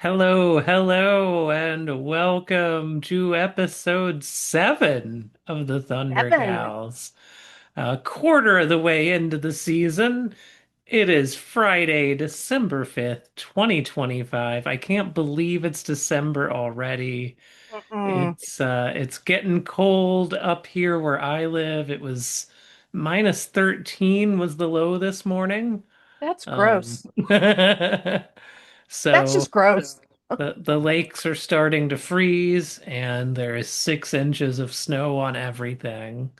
Hello, hello, and welcome to episode 7 of the Thunder Seven. Gals. A quarter of the way into the season. It is Friday, December 5th, 2025. I can't believe it's December already. Mm-mm. It's getting cold up here where I live. It was minus 13 was the low this morning. That's Um, gross. That's so just gross. the lakes are starting to freeze, and there is 6 inches of snow on everything.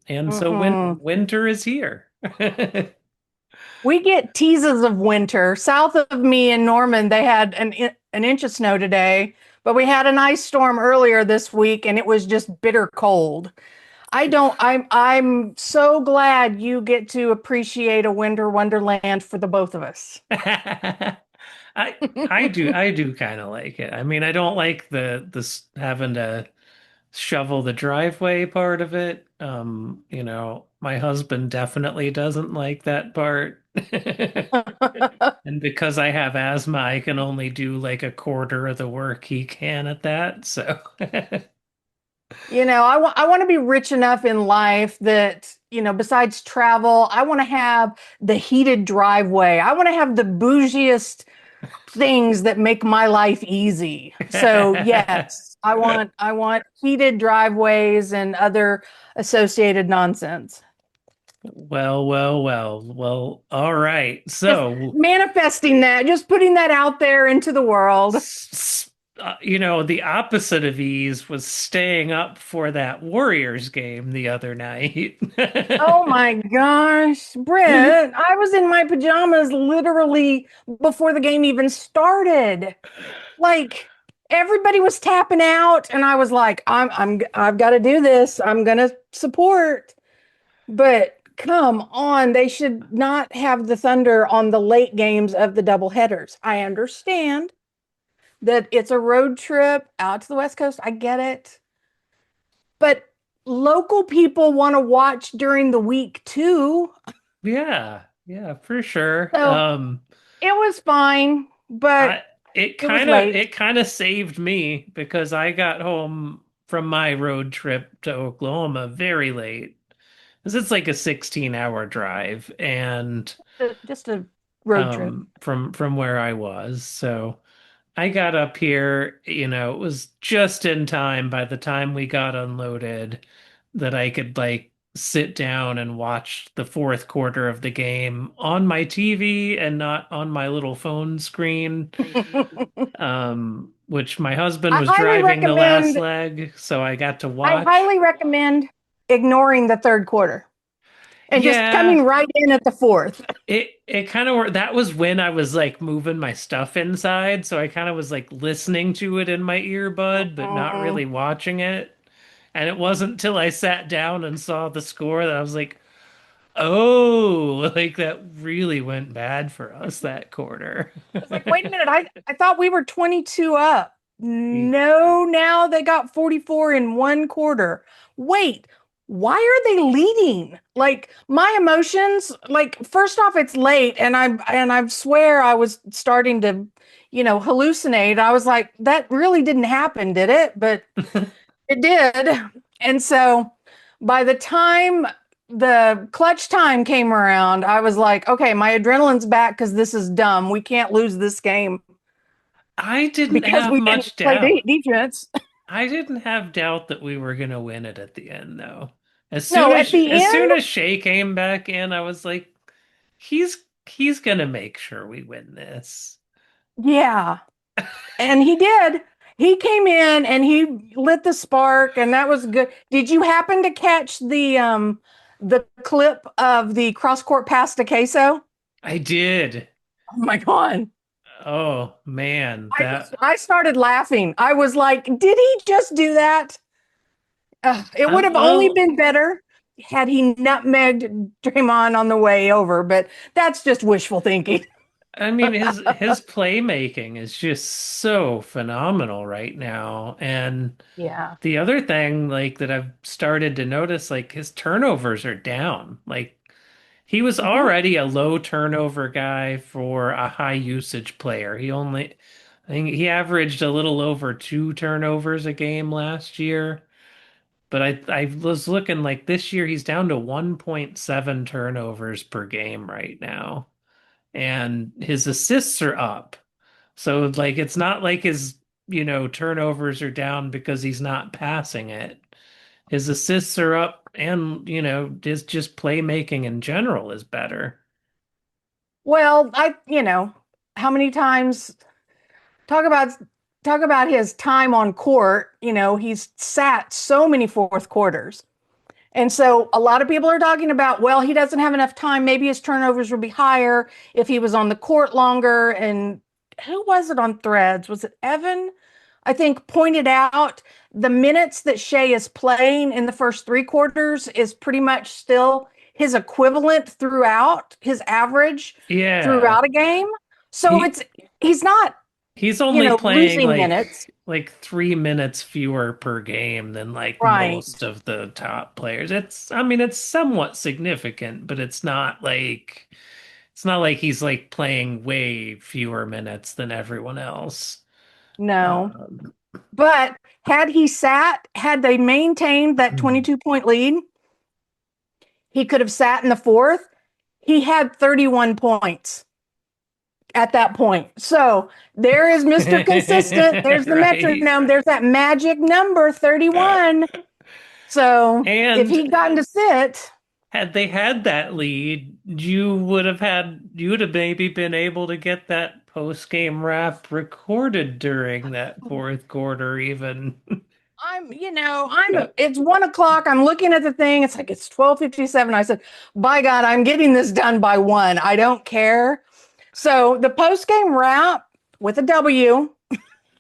And so Mm-mm. winter is here. We get teases of winter. South of me in Norman, they had an inch of snow today, but we had an ice storm earlier this week, and it was just bitter cold. I'm so glad you get to appreciate a winter wonderland for the both of us. I I do kind of like it. I mean, I don't like having to shovel the driveway part of it. My husband definitely doesn't like that part. And because I have asthma, I can only do like a quarter of the work he can at that. So, I want to be rich enough in life that, besides travel, I want to have the heated driveway. I want to have the bougiest things that make my life easy. So, yes, I want heated driveways and other associated nonsense. well. All right. Just So, manifesting that, just putting that out there into the world. the opposite of ease was staying up for that Warriors game the other night. Oh my gosh, Brett, I was in my pajamas literally before the game even started. Like everybody was tapping out and I was like, I've got to do this. I'm going to support. But come on, they should not have the Thunder on the late games of the double headers. I understand that it's a road trip out to the West Coast. I get it. But local people want to watch during the week too. Yeah, for sure. So it was fine, but I it it was kind of late. it kind of saved me because I got home from my road trip to Oklahoma very late. Because it's like a 16-hour drive and Just a road trip. from where I was. So I got up here, it was just in time by the time we got unloaded that I could like sit down and watch the fourth quarter of the game on my TV and not on my little phone screen. Which my husband I was highly driving the last recommend leg, so I got to I watch. highly recommend ignoring the third quarter and just Yeah, coming right in at the fourth. it kind of worked. That was when I was like moving my stuff inside, so I kind of was like listening to it in my earbud, but not Mm-mm. really watching it. And it wasn't till I sat down and saw the score that I was like, "Oh, like that really went bad for us that quarter." It's like, wait a minute, I thought we were 22 up. No, now they got 44 in one quarter. Wait, why are they leading? Like my emotions, like first off, it's late and I swear I was starting to, hallucinate. I was like, that really didn't happen, did it? But it did. And so by the time the clutch time came around, I was like, okay, my adrenaline's back because this is dumb. We can't lose this game I didn't because have we didn't much play doubt. defense. I didn't have doubt that we were gonna win it at the end, though. As soon No, as at the as end, soon as Shea came back in, I was like, he's gonna make sure we win this. yeah. And he did. He came in and he lit the spark, and that was good. Did you happen to catch the clip of the cross court pass to Queso? I did. Oh my god. Oh man, I started laughing. I was like, did he just do that? It would have only well, been better had he nutmegged Draymond on the way over, but that's just wishful thinking. I mean his playmaking is just so phenomenal right now. And Yeah. the other thing like that I've started to notice, like his turnovers are down. Like He was Mhm. already a low turnover guy for a high usage player. I think he averaged a little over 2 turnovers a game last year. But I was looking like this year he's down to 1.7 turnovers per game right now. And his assists are up. So like it's not like his, turnovers are down because he's not passing it. His assists are up and, his just playmaking in general is better. Well, how many times talk about talk about his time on court, he's sat so many fourth quarters. And so a lot of people are talking about, well, he doesn't have enough time. Maybe his turnovers would be higher if he was on the court longer. And who was it on Threads? Was it Evan? I think pointed out the minutes that Shea is playing in the first three quarters is pretty much still his equivalent throughout his average Yeah. throughout a game. So He he's not, he's only playing losing minutes. like 3 minutes fewer per game than like Right. most of the top players. I mean, it's somewhat significant, but it's not like he's like playing way fewer minutes than everyone else. No. Um, But had they maintained that 22-point lead, he could have sat in the fourth. He had 31 points at that point. So there is Mr. Consistent. There's the right. metronome. There's that magic number 31. So if And he'd gotten to sit, had they had that lead, you would have maybe been able to get that post-game wrap recorded during that fourth quarter even. it's 1 o'clock. I'm looking at the thing. It's like it's 12:57. I said, by God, I'm getting this done by 1. I don't care. So the post game wrap with a W,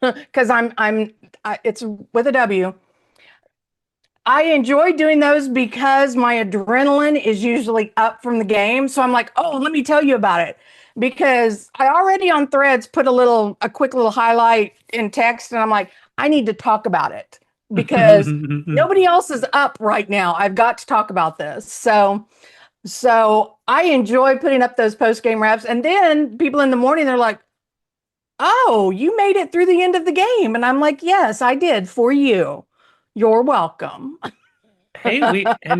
because it's with a W. I enjoy doing those because my adrenaline is usually up from the game. So I'm like, oh, let me tell you about it. Because I already on Threads put a quick little highlight in text, and I'm like, I need to talk about it because nobody else is up right now. I've got to talk about this. So I enjoy putting up those post game wraps, and then people in the morning they're like, "Oh, you made it through the end of the game," and I'm like, "Yes, I did for you. You're welcome." Hey,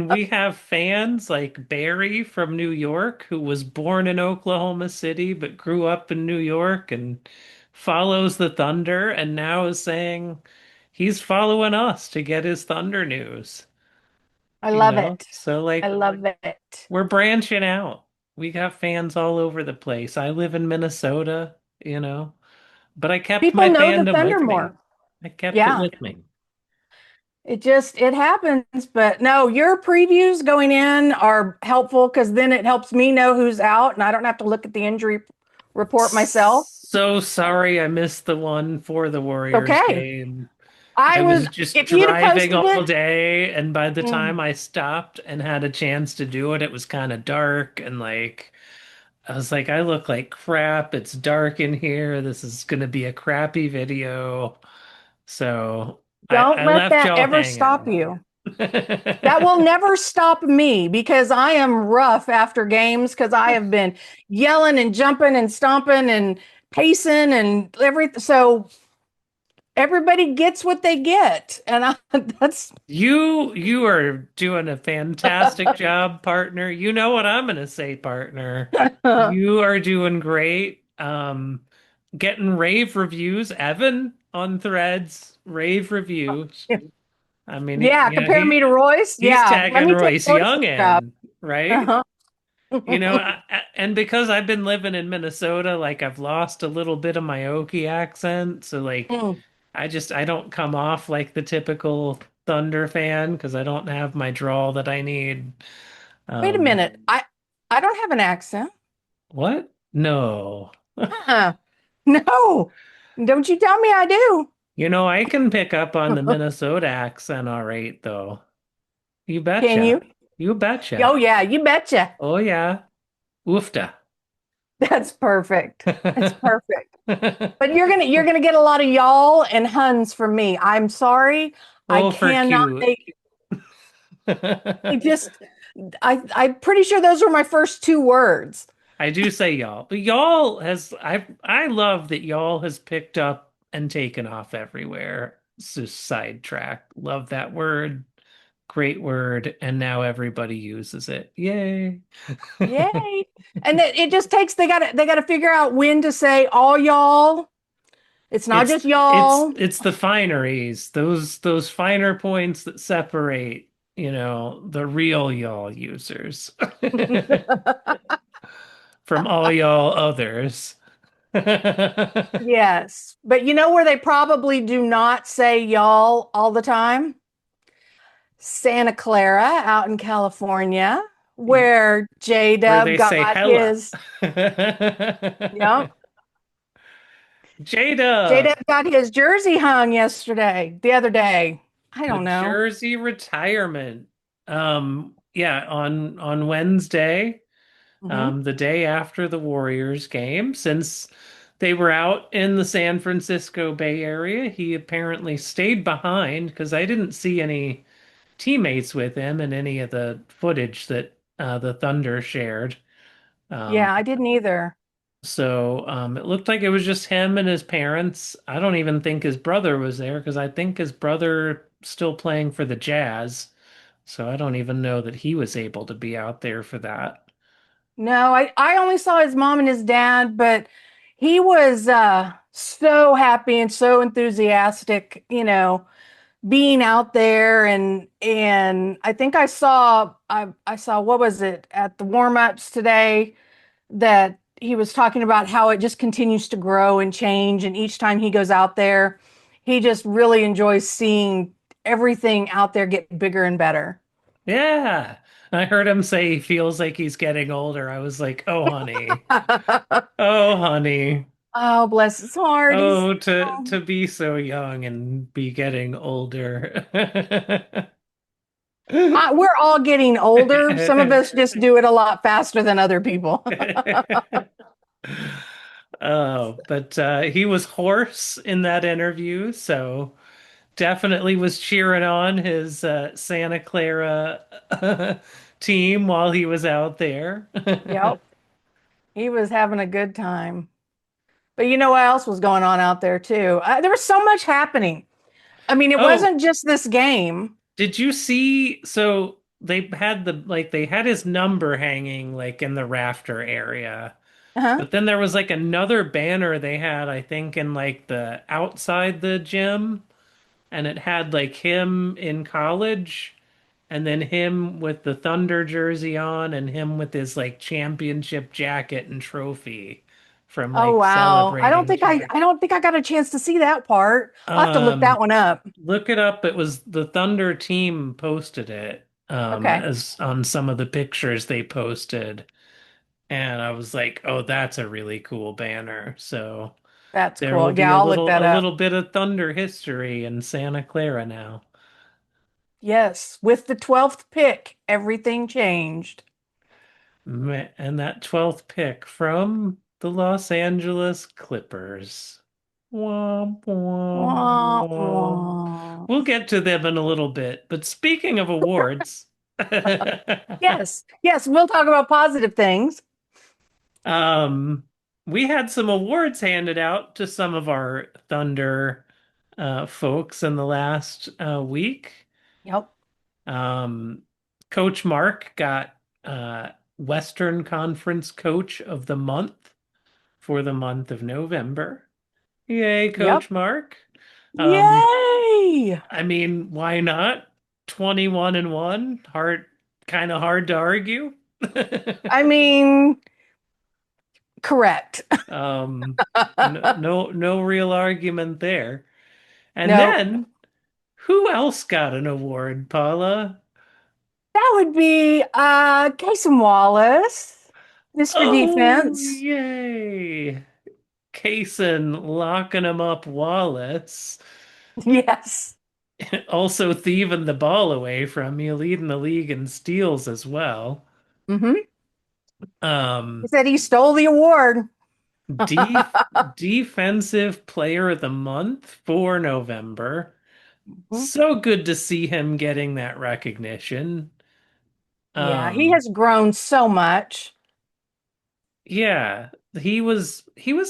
we have fans like Barry from New York who was born in Oklahoma City but grew up in New York and follows the Thunder and now is saying he's following us to get his Thunder news, I love it. So I like love it. we're branching out. We got fans all over the place. I live in Minnesota, but I kept People my know the fandom Thunder with me. more. I kept it Yeah, with me. it happens. But no, your previews going in are helpful because then it helps me know who's out, and I don't have to look at the injury report myself. So sorry I missed the one for the Warriors Okay. game. I I was, was just if you'd have driving posted all it, day, and by the mm, time I stopped and had a chance to do it, it was kind of dark and like I was like, I look like crap. It's dark in here. This is gonna be a crappy video. So I, don't I let left that y'all ever stop hanging. you. That will never stop me because I am rough after games because I have been yelling and jumping and stomping and pacing and everything. So everybody gets what they get. And that's, You are doing a fantastic job, partner. You know what I'm gonna say, partner. You are doing great. Getting rave reviews. Evan on Threads, rave reviews. I mean, yeah, yeah, compare me to Royce. he's Yeah, let tagging me take Royce Royce's Young job. in, right? Uh-huh. And because I've been living in Minnesota, like I've lost a little bit of my Okie accent, so like Mm. I don't come off like the typical Thunder fan because I don't have my drawl that I need. Wait a Um, minute. I don't have an accent. what? No. Uh-uh. No. Don't you tell me I do. I can pick up on the Minnesota accent all right, though. You Can betcha. you? You betcha. Oh yeah, you betcha. Oh yeah. Oofta. That's perfect. That's perfect. But you're gonna get a lot of y'all and huns from me. I'm sorry. I Oh, for cannot cute. make I just I'm pretty sure those were my first two words. I do say y'all, but y'all has I love that y'all has picked up and taken off everywhere. It's just sidetrack. Love that word. Great word, and now everybody uses it. Yay. Yay. And that it just takes they gotta figure out when to say all y'all. It's not It's just y'all. it's the fineries, those finer points that separate, the real y'all users from all y'all others. Yes. But you know where they probably do not say y'all all the time? Santa Clara out in California, where J Where Dub they say got hella. his, yep, J Jada, Dub got his jersey hung the other day. I the don't know. Jersey retirement. Yeah, on Wednesday. Hmm. The day after the Warriors game, since they were out in the San Francisco Bay Area. He apparently stayed behind because I didn't see any teammates with him in any of the footage that the Thunder shared. Um, Yeah, I didn't either. it looked like it was just him and his parents. I don't even think his brother was there because I think his brother still playing for the Jazz. So I don't even know that he was able to be out there for that. No, I only saw his mom and his dad, but he was so happy and so enthusiastic, being out there and I think I saw what was it at the warm-ups today that he was talking about how it just continues to grow and change and each time he goes out there, he just really enjoys seeing everything out there get bigger and better. Yeah. I heard him say he feels like he's getting older. I was like, oh, honey. Oh, honey. Oh, bless his heart. He's Oh, to be so young and be getting older. we're all getting older. Some of us just do it a lot faster than other people. Oh, but he was hoarse in that interview, so definitely was cheering on his Santa Clara team while he was out there. Yep. He was having a good time. But you know what else was going on out there too? There was so much happening. I mean, it Oh, wasn't just this game. did you see? So they had his number hanging like in the rafter area, Uh-huh. but then there was like another banner they had, I think, in like the outside the gym, and it had like him in college, and then him with the Thunder jersey on, and him with his like championship jacket and trophy from Oh like wow. celebrating champ. I don't think I got a chance to see that part. I'll have to look that Um, one up. Look it up. It was the Thunder team posted it Okay. as on some of the pictures they posted. And I was like, "Oh, that's a really cool banner." So That's there will cool. be Yeah, I'll look that a up. little bit of Thunder history in Santa Clara now. Yes, with the 12th pick, everything changed. And that 12th pick from the Los Angeles Clippers. Womp womp Wah, womp. wah. We'll get to them in a little bit. But speaking of awards, Yes, yes, we'll talk about positive things. um, we had some awards handed out to some of our Thunder folks in the last week. Yep. Um, Coach Mark got Western Conference Coach of the Month for the month of November. Yay, Yep. Coach Mark. Um, Yay! I mean, why not? 21 and 1, kind of hard to argue. I mean, correct. No real argument there. And No, then who else got an award, Paula? that would be Casey Wallace, Mr. Oh, Defense. yay. Kaysen locking him up Wallace. Yes. Also thieving the ball away from you, leading the league in steals as well. Hmm. He Um, said he stole the award. def Defensive Player of the Month for November. Mhm. So good to see him getting that recognition. Yeah, he Um, has grown so much. yeah, he was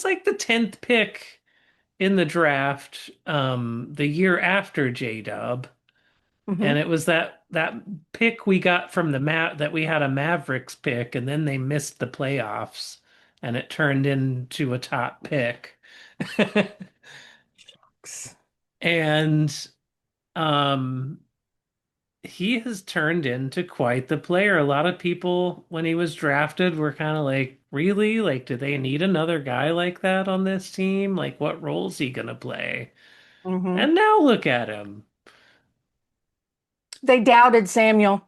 like the 10th pick in the draft the year after J-Dub. And Hmm. it was that pick we got from the that we had a Mavericks pick, and then they missed the playoffs, and it turned into a top pick. And um, he has turned into quite the player. A lot of people, when he was drafted, were kind of like, really? Like, do they need another guy like that on this team? Like, what role is he gonna play? Hmm. And now look at him. They doubted Samuel.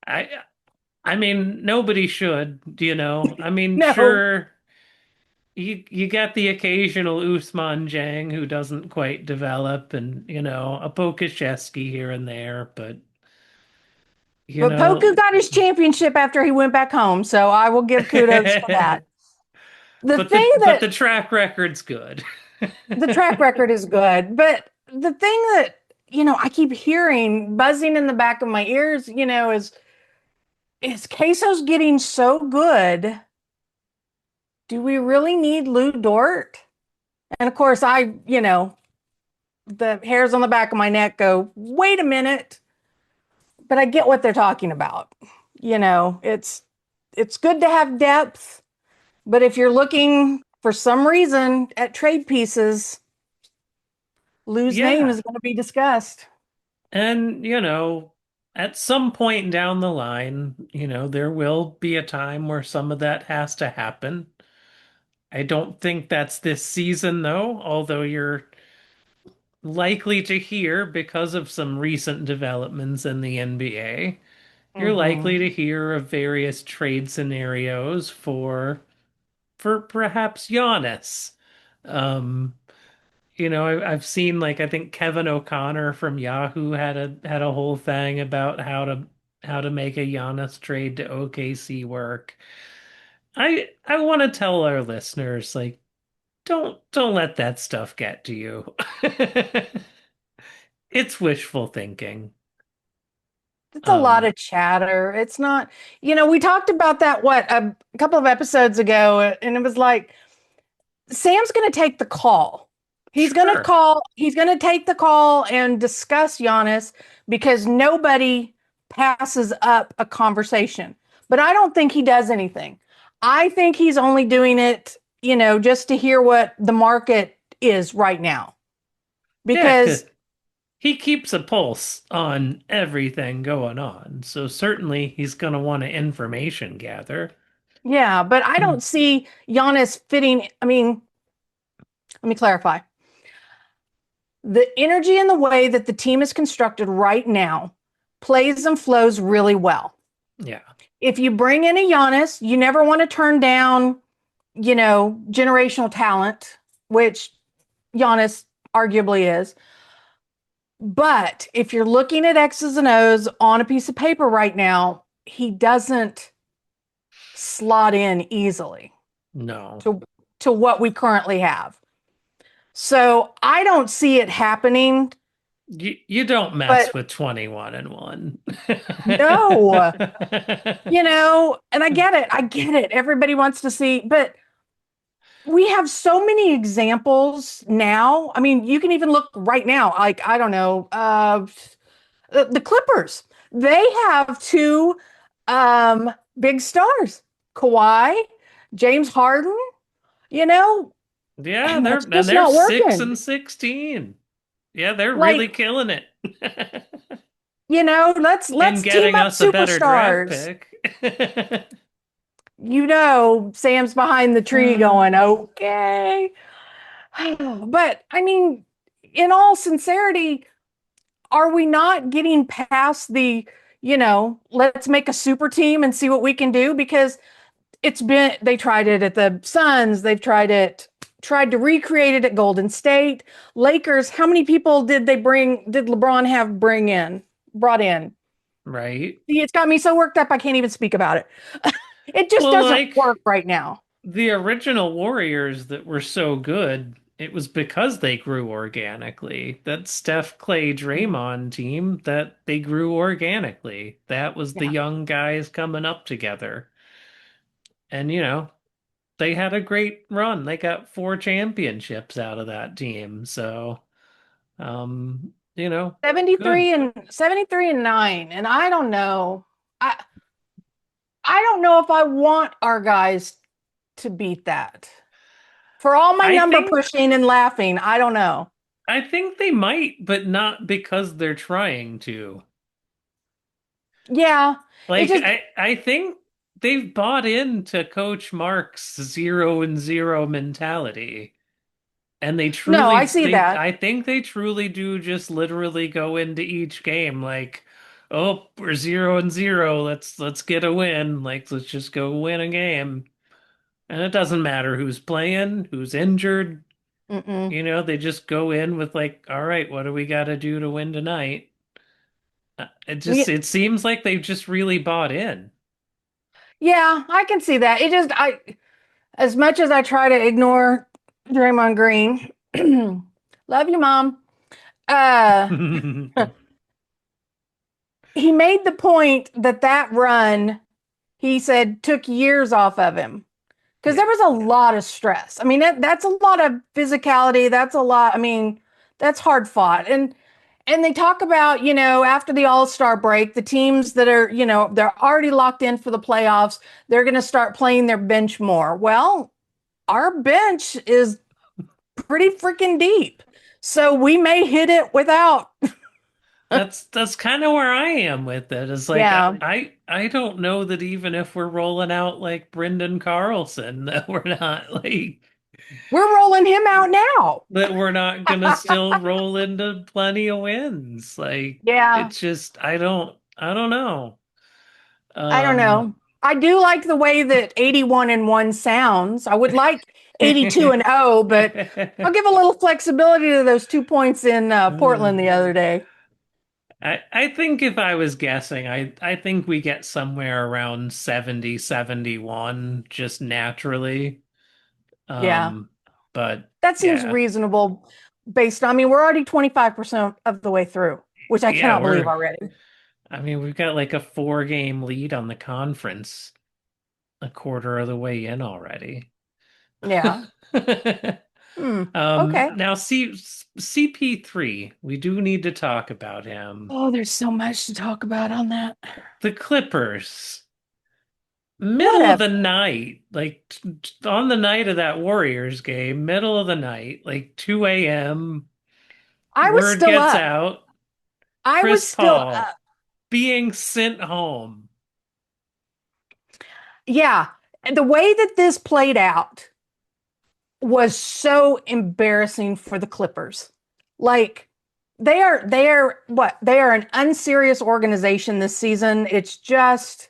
I I mean, nobody should, you know. I mean, No, sure, you get the occasional Usman Jang who doesn't quite develop, and a Pokashevsky here and there, but you but know, Poku got his championship after he went back home, so I will give kudos to that. The but the thing but that the track record's good. the track record is good, but the thing that I keep hearing buzzing in the back of my ears, is Queso's getting so good. Do we really need Lou Dort? And of course, the hairs on the back of my neck go, wait a minute, but I get what they're talking about. It's good to have depth, but if you're looking for some reason at trade pieces, Lou's name Yeah. is going to be discussed. And, at some point down the line, there will be a time where some of that has to happen. I don't think that's this season, though, although you're likely to hear because of some recent developments in the NBA. You're likely Mm-hmm. to hear of various trade scenarios for perhaps Giannis. Um, I've seen like I think Kevin O'Connor from Yahoo had a whole thing about how to make a Giannis trade to OKC work. I want to tell our listeners like don't let that stuff get to you. It's wishful thinking. It's a lot Um, of chatter. It's not, we talked about that, a couple of episodes ago, and it was like, Sam's going to take the call. sure. He's going to take the call and discuss Giannis because nobody passes up a conversation. But I don't think he does anything. I think he's only doing it, just to hear what the market is right now. Yeah, 'cause Because, he keeps a pulse on everything going on. So certainly he's going to want to information gather. yeah, but I don't see Giannis fitting. I mean, let me clarify. The energy and the way that the team is constructed right now plays and flows really well. Yeah. If you bring in a Giannis, you never want to turn down, generational talent, which Giannis arguably is. But if you're looking at X's and O's on a piece of paper right now, he doesn't slot in easily No. to what we currently have. So I don't see it happening, You don't but mess with 21 and 1. no, and I get it. I get it. Everybody wants to see, but we have so many examples now. I mean, you can even look right now, like, I don't know, the Clippers. They have two big stars, Kawhi, James Harden, you know, Yeah, and they're that's and just they're not 6 working. and 16. Yeah, they're really Like, killing it. let's And team getting up us a better draft superstars. pick. Sam's behind the tree going, okay. But I mean, in all sincerity, are we not getting past let's make a super team and see what we can do? Because they tried it at the Suns, tried to recreate it at Golden State. Lakers, how many people did LeBron have brought in? Right. See, it's got me so worked up I can't even speak about it. It just Well, doesn't like work right now. the original Warriors that were so good, it was because they grew organically. That Steph, Clay, Draymond team, that they grew organically. That was the Yeah. young guys coming up together. And, they had a great run. They got 4 championships out of that team. So, good. 73 and 9. And I don't know. I don't know if I want our guys to beat that. For all my I number think pushing and laughing, I don't know. I think they might, but not because they're trying to. Yeah. It Like just I think they've bought into Coach Mark's 0-0 mentality. And no, I see that. I think they truly do just literally go into each game like, oh, we're 0-0. Let's get a win. Like, let's just go win a game. And it doesn't matter who's playing, who's injured. Mm-mm. They just go in with like, all right, what do we got to do to win tonight? Yeah, It seems like they've just really bought in. yeah, I can see that. It just I as much as I try to ignore Draymond Green, love you, Mom. Uh, he made the point that that run, he said, took years off of him because there Yeah. was a lot of stress. I mean, that's a lot of physicality. That's a lot. I mean, that's hard fought. And they talk about, after the All-Star break, the teams that are, they're already locked in for the playoffs, they're going to start playing their bench more. Well, our bench is pretty freaking deep. So we may hit it without. That's kind of where I am with it. It's like Yeah. I don't know that even if we're rolling out like Brendan Carlson that we're not like We're rolling him out now. that we're not gonna still roll into plenty of wins. Like Yeah. it's just I don't know. I don't Um know. I do like the way that 81 and 1 sounds. I would like 82 and 0, but I'll give a little flexibility to those 2 points in Portland the other day. I think if I was guessing, I think we get somewhere around 70-71 just naturally. Yeah. Um, but That seems yeah. reasonable based on, I mean, we're already 25% of the way through, which I Yeah, cannot believe already. I mean, we've got like a 4 game lead on the conference, a quarter of the way in already. Yeah. Hmm. Okay. Now CP3, we do need to talk about him. Oh, there's so much to talk about on that. The Clippers, middle of Whatever. the night, like on the night of that Warriors game, middle of the night, like 2 a.m., I was word still gets up. out, I was Chris still Paul up. being sent home. Yeah. And the way that this played out was so embarrassing for the Clippers. Like they are what? They are an unserious organization this season. It's just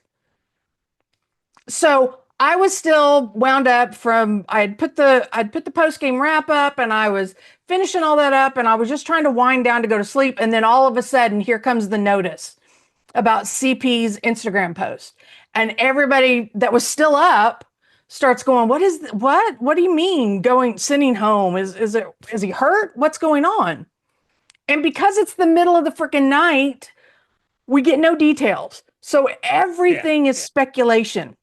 so I was still wound up from I'd put the post game wrap up and I was finishing all that up and I was just trying to wind down to go to sleep and then all of a sudden here comes the notice about CP's Instagram post. And everybody that was still up starts going, what do you mean going sending home? Is he hurt? What's going on? And because it's the middle of the freaking night, we get no details. So Yeah. everything is speculation.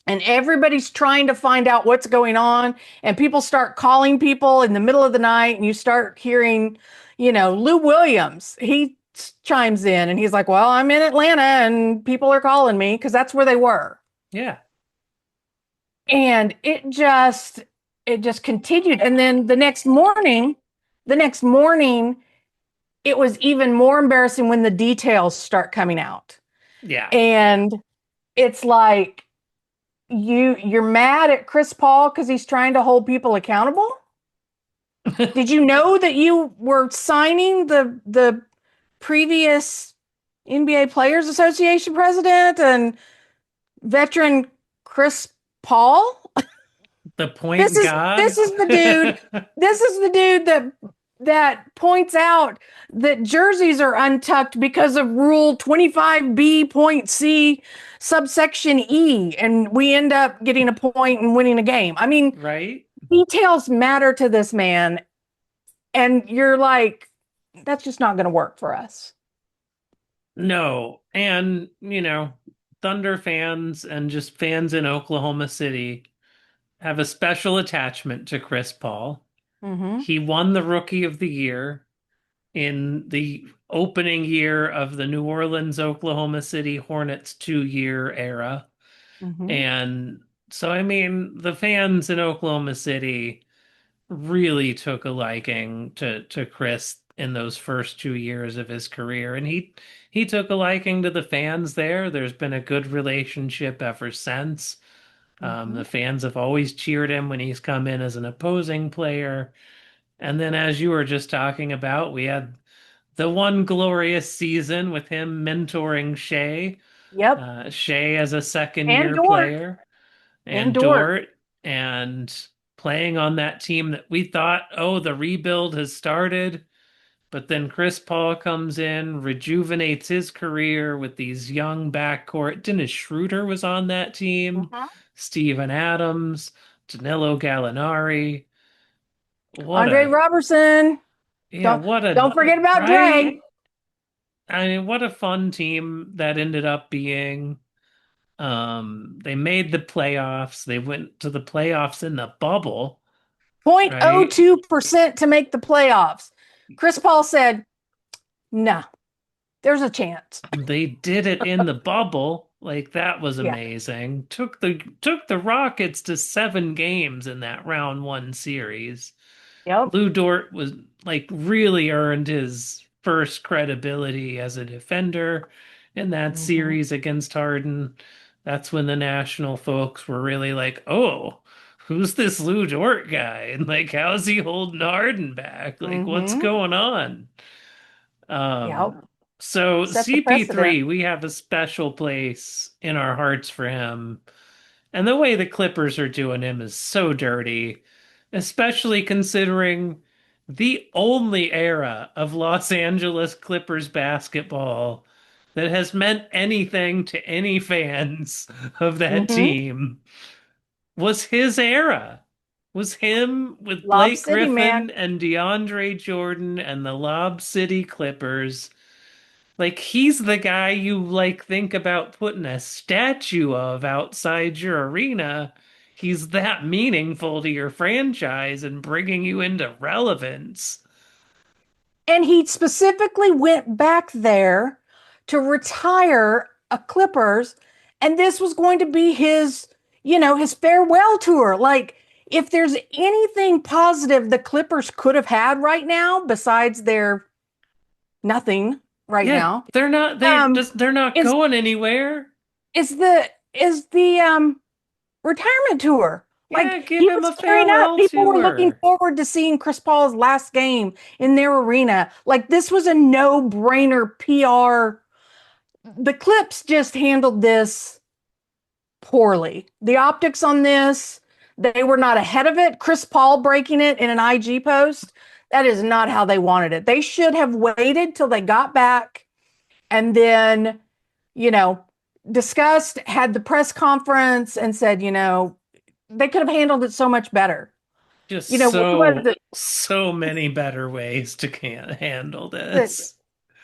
And everybody's trying to find out what's going on. And people start calling people in the middle of the night, and you start hearing, Lou Williams. He chimes in and he's like, well, I'm in Atlanta and people are calling me because that's where they were. Yeah. And it just continued. And then the next morning, it was even more embarrassing when the details start coming out. Yeah. And it's like you're mad at Chris Paul because he's trying to hold people accountable. Did you know that you were signing the previous NBA Players Association president and veteran Chris Paul? The This point is guard. this is the dude. This is the dude that points out that jerseys are untucked because of Rule 25B point C subsection E, and we end up getting a point and winning a game. I mean, Right? details matter to this man. And you're like, that's just not going to work for us. No, and Thunder fans and just fans in Oklahoma City have a special attachment to Chris Paul. Mm-hmm. He won the Rookie of the Year in the opening year of the New Orleans, Oklahoma City Hornets 2 year era. Mm-hmm. And so, I mean, the fans in Oklahoma City really took a liking to Chris in those first 2 years of his career, and he took a liking to the fans there. There's been a good relationship ever since. Mm-hmm. The fans have always cheered him when he's come in as an opposing player. And then, as you were just talking about, we had the one glorious season with him mentoring Yep. Shea as a second And year Dort. player, And and Dort. Dort, and playing on that team that we thought, oh, the rebuild has started. But then Chris Paul comes in, rejuvenates his career with these young backcourt. Dennis Schroeder was on that team, Mhm. Steven Adams, Danilo Gallinari. What Andre a, Robertson. yeah, Don't what a, don't forget about right? Dre. I mean, what a fun team that ended up being. They made the playoffs. They went to the playoffs in the bubble, right? 0.02% to make the playoffs. Chris Paul said, no, there's a chance. They did it in the bubble. Like that was Yeah. amazing. Took the Rockets to 7 games in that round one series. Yep. Lou Dort was like really earned his first credibility as a defender in that Mm-hmm. series against Harden. That's when the national folks were really like, "Oh, who's this Lou Dort guy? And like, how's he holding Harden back? Like, what's Mm-hmm. going on?" Um, Yep. so Set the precedent. CP3, we have a special place in our hearts for him. And the way the Clippers are doing him is so dirty, especially considering the only era of Los Angeles Clippers basketball that has meant anything to any fans of that Mm-hmm. team was his era. Was him with Lob Blake City, man. Griffin and DeAndre Jordan and the Lob City Clippers. Like he's the guy you like think about putting a statue of outside your arena. He's that meaningful to your franchise and bringing you into relevance. And he specifically went back there to retire a Clippers. And this was going to be his farewell tour. Like, if there's anything positive the Clippers could have had right now, besides their nothing right Yeah, now, um, they're not is going anywhere. is the retirement tour. Yeah, Like, give he him was a tearing up. farewell People were looking tour. forward to seeing Chris Paul's last game in their arena. Like, this was a no-brainer PR. The Clips just handled this poorly. The optics on this, they were not ahead of it. Chris Paul breaking it in an IG post, that is not how they wanted it. They should have waited till they got back and then, you know, discussed, had the press conference and said, they could have handled it so much better. Just What was so many better ways to can handle it? this.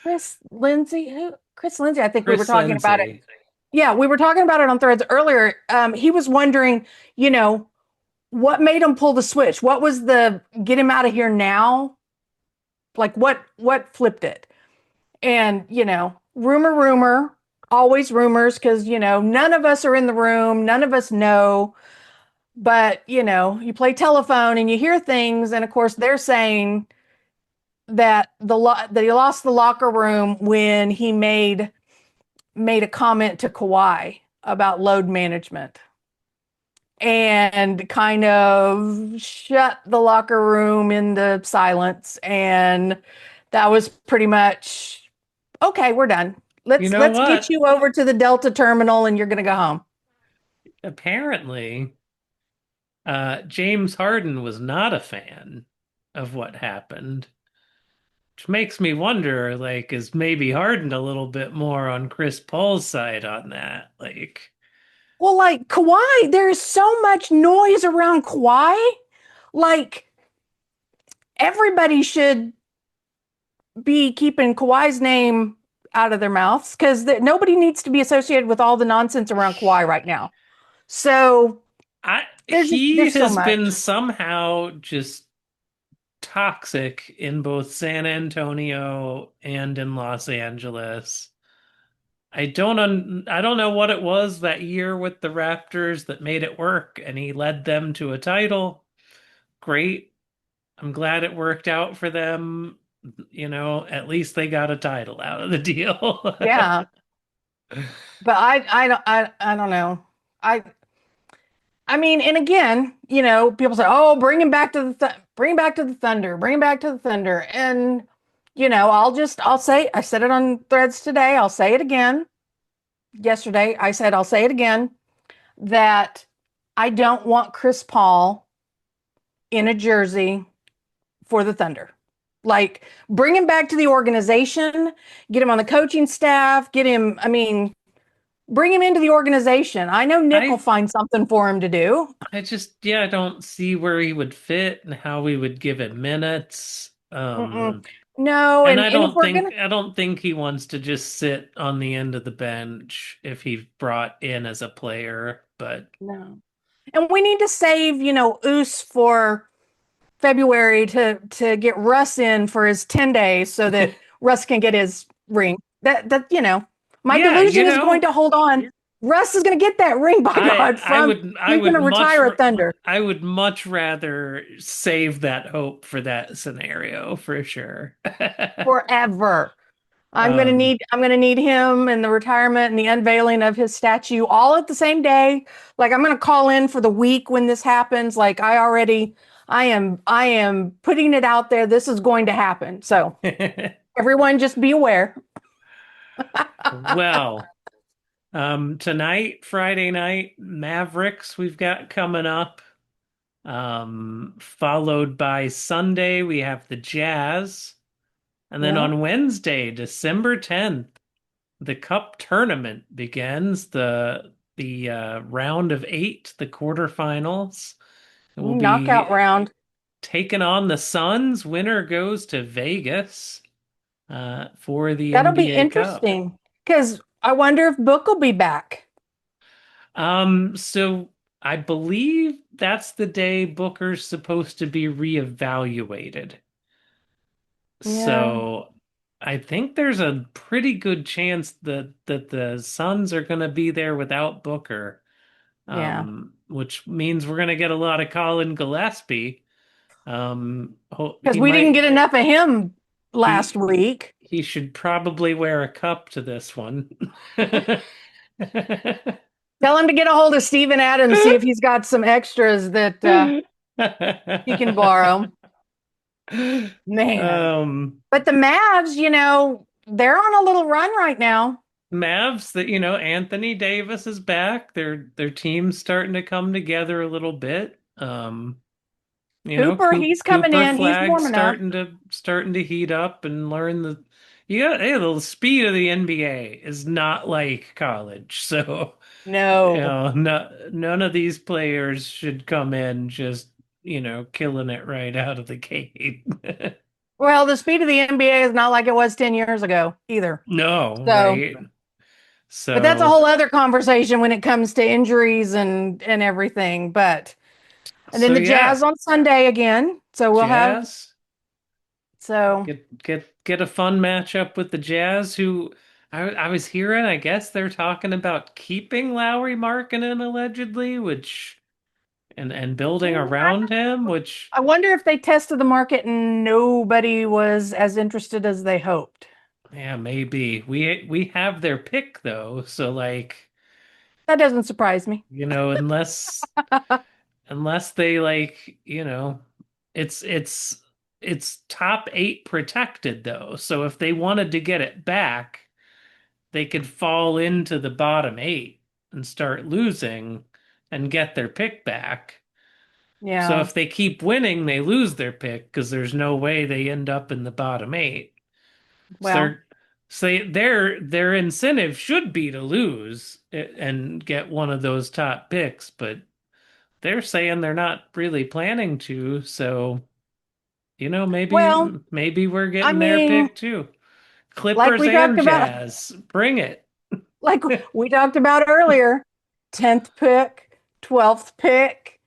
Chris Lindsay? Who? Chris Lindsay. I think we were Chris talking about it. Lindsay. Yeah, we were talking about it on Threads earlier. He was wondering, you know, what made him pull the switch? What was the get him out of here now? Like what flipped it? And rumor, always rumors, because none of us are in the room, none of us know. But you play telephone and you hear things, and of course they're saying that that he lost the locker room when he made a comment to Kawhi about load management and kind of shut the locker room into silence. And that was pretty much okay. We're done. You Let's know let's get what? you over to the Delta terminal, and you're gonna go home. Apparently, James Harden was not a fan of what happened, which makes me wonder, like, is maybe Harden a little bit more on Chris Paul's side on that? Like, Well, like Kawhi, there is so much noise around Kawhi. Like everybody should be keeping Kawhi's name out of their mouths because nobody needs to be associated with all the nonsense around Kawhi right now. So He there's so has much. been somehow just toxic in both San Antonio and in Los Angeles. I don't know what it was that year with the Raptors that made it work and he led them to a title. Great. I'm glad it worked out for them. You know, at least they got a title out of the deal. Yeah, but I don't know. I I mean, and again, people say, "Oh, bring him back to bring him back to the Thunder, bring him back to the Thunder," and I'll say, I said it on Threads today. I'll say it again. Yesterday, I said I'll say it again that I don't want Chris Paul in a jersey for the Thunder. Like, bring him back to the organization, get him on the coaching staff, get him. I mean, bring him into the organization. I know Nick will I find something for him to do. I just yeah, I don't see where he would fit and how we would give it minutes. Mm-mm. No, And and if we're gonna I don't think he wants to just sit on the end of the bench if he's brought in as a player, but no, and we need to save, Oos for February to get Russ in for his 10 days so that Russ can get his ring. My yeah, delusion is going to hold on. Russ is going to get that ring, by God, from I he's going would to retire at Thunder I would much rather save that hope for that scenario for sure. forever. Um I'm gonna need him and the retirement and the unveiling of his statue all at the same day. Like I'm gonna call in for the week when this happens. Like I am putting it out there. This is going to happen. So everyone just be aware. well, tonight, Friday night, Mavericks we've got coming up. Followed by Sunday, we have the Jazz. And then Yeah. on Wednesday, December 10th, the Cup tournament begins. The round of eight, the quarterfinals. It will Knockout be round. taking on the Suns. Winner goes to Vegas for the That'll be NBA Cup. interesting. Because I wonder if Book will be back. So I believe that's the day Booker's supposed to be reevaluated. Yeah. So I think there's a pretty good chance that the Suns are going to be there without Booker, Yeah. which means we're going to get a lot of Colin Gillespie. Because He we didn't might get enough of him last he week. he should probably wear a cup to this one. Tell him to get a hold of Steven Adams, see if he's got some extras that he can borrow. Man. Um, But the Mavs, they're on a little run right now. Mavs that Anthony Davis is back. Their team's starting to come together a little bit. Cooper, he's coming Cooper in. He's Flag warming up. starting to heat up and learn the speed of the NBA is not like college. So, No. none of these players should come in just, killing it right out of the gate. Well, the speed of the NBA is not like it was 10 years ago either. No, So, right? but that's a So, whole other conversation when it comes to injuries and everything. And then the yeah, Jazz on Sunday again. So we'll have, Jazz. so Get a fun matchup with the Jazz, who I was hearing, I guess they're talking about keeping Lowry Markkinen allegedly, which and building around him, which I wonder if they tested the market and nobody was as interested as they hoped. yeah, maybe. We have their pick though, so like, That doesn't surprise me. unless they like, it's it's top eight protected though. So if they wanted to get it back, they could fall into the bottom eight and start losing and get their pick back. So Yeah. if they keep winning, they lose their pick because there's no way they end up in the bottom eight. So Well, their incentive should be to lose and get one of those top picks, but they're saying they're not really planning to, so maybe Well, maybe we're I getting their mean, pick too. like Clippers we talked and about, Jazz, bring it. like we talked about earlier, 10th pick, 12th pick.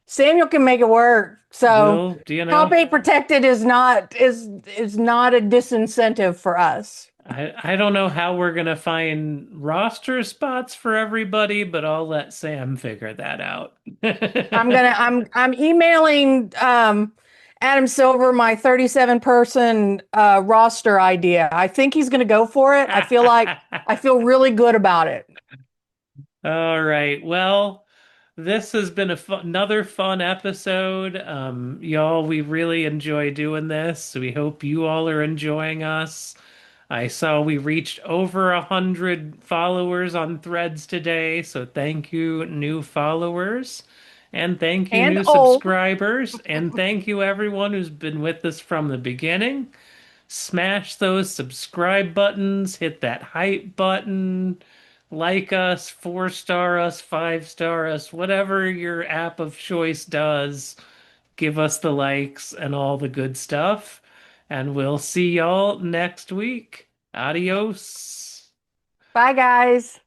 Samuel can make it work. So Will, do you top know? eight protected is not a disincentive for us. I don't know how we're gonna find roster spots for everybody, but I'll let Sam figure that out. I'm emailing Adam Silver my 37 person roster idea. I think he's gonna go for it. I feel really good about it. All right. Well, this has been another fun episode. Y'all, we really enjoy doing this. We hope you all are enjoying us. I saw we reached over 100 followers on Threads today, so thank you, new followers. And thank you, And new old. subscribers. And thank you, everyone who's been with us from the beginning. Smash those subscribe buttons, hit that hype button, like us, 4-star us, 5-star us, whatever your app of choice does. Give us the likes and all the good stuff. And we'll see y'all next week. Adios. Bye guys.